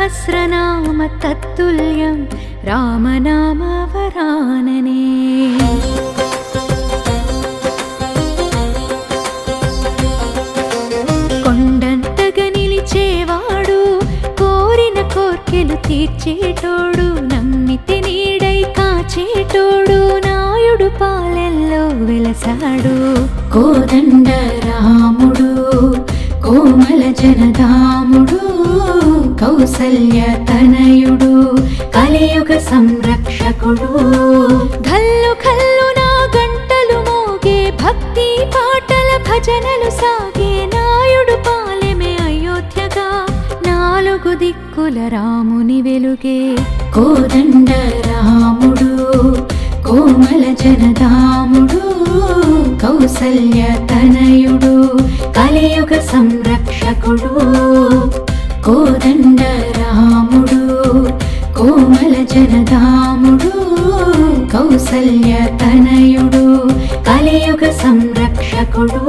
సహస్రనామ తత్తుల్యం రామనామ వరాననే. కొండంతగా నిలిచేవాడు, కోరిన కోర్కెలు తీర్చేటోడు, నమ్మితే నీడై కాచేటోడు, నాయుడు పాలెల్లో వెలసాడు. కోదండ రాముడు, కోమల జనదాముడు, కౌసల్య తనయుడు, కలియుగ సంరక్షకుడు. ఘల్లు ఘల్లు నా గంటలు మోగే, భక్తి పాటల భజనలు సాగే, నాయుడు పాలెమే అయోధ్యగా, నాలుగు దిక్కుల రాముని వెలుగే. కోదండ రాముడు, కోమల జనదాముడు, కౌసల్య తనయుడు, కలియుగ సంరక్షకుడు. కోదండ రాముడు, కోమల జనదాముడు, కౌసల్య తనయుడు, కలియుగ సంరక్షకుడు.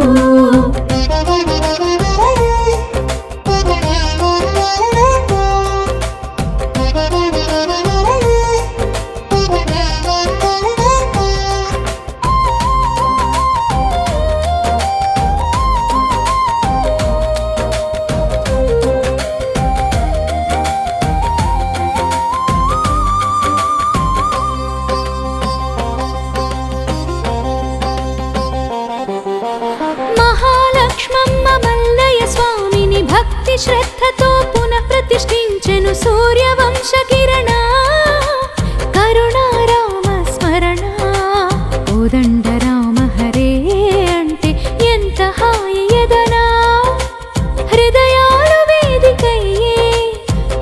మహాలక్ష్మమ్మ మల్లయ్య స్వామిని భక్తి శ్రద్ధతో పునః ప్రతిష్ఠించెను సూర్యవంశ కిరణ. కరుణారామ స్మరణ, కోదండ రామ హరే అంటే ఎంత హాయి ఎదనా. హృదయాలు వేదికయ్యే,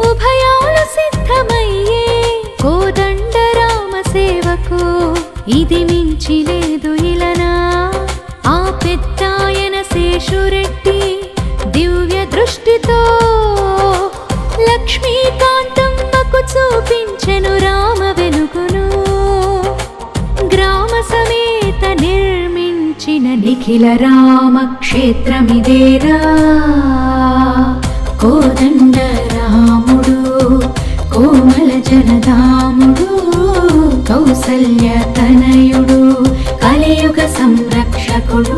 ఉభయాలు సిద్ధమయ్యే, కోదండ రామ సేవకు ఇది మించి లేదు ఇలనా. ఆ పెద్దాయన శేషురెడ్డి దివ్య దృష్టితో లక్ష్మీకాంతమ్మకు చూపించెను రామ వెలుగును. గ్రామ సమేత నిర్మించిన నిఖిల రామ క్షేత్రమిదేరా. కోదండ రాముడు, కోమల జనదాముడు, కౌసల్య తనయుడు, కలియుగ సంరక్షకుడు.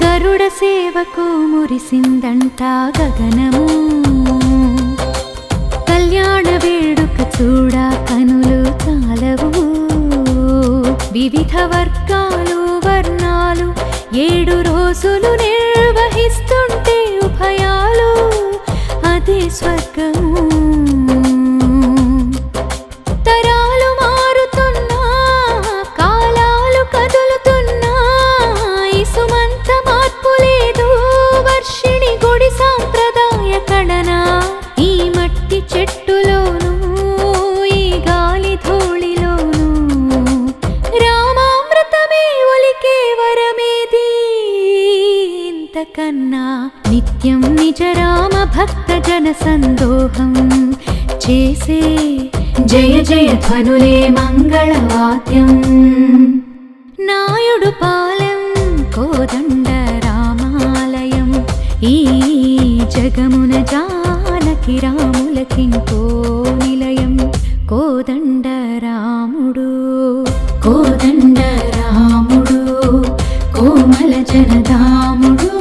గరుడ సేవకు మురిసిందంట గగనము, కళ్యాణ వేడుక చూడ కనులు చాలవు. వివిధ వర్గాలు వర్ణాలు 7 రోజులు నిర్వహిస్తుంటే ఉభయాలు అదే స్వర్గము. తరాలు మారుతున్నా, కాలాలు కదులుతున్నా, ఇసుమంత మార్పు లేదు వర్షిణి గుడి సాంప్రదాయ కడనా. ఈ మట్టి చెట్టులోనూ, ఈ గాలి ధూళిలోనూ రామామృతమే ఒలికే వరమేది ఇంతకన్నా. నిత్యం నిజ రామ భక్త జన సందోహం చేసే జయ జయ ధ్వనులే మంగళవాద్యం. నాయుడు పాలెం కోదండ రామాలయం, ఈ జగమున జానకి రాములకింకో నిలయం. కోదండ రాముడు, కోదండ రాముడు, కోమల జనదాముడు,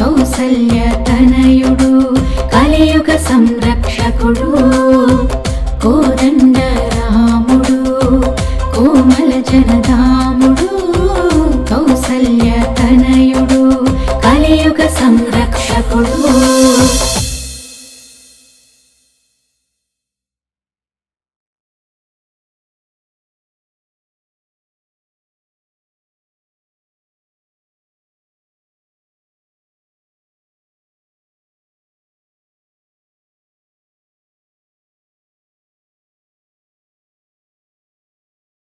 కౌసల్య తనయుడు, కలియుగ సంరక్షకుడు.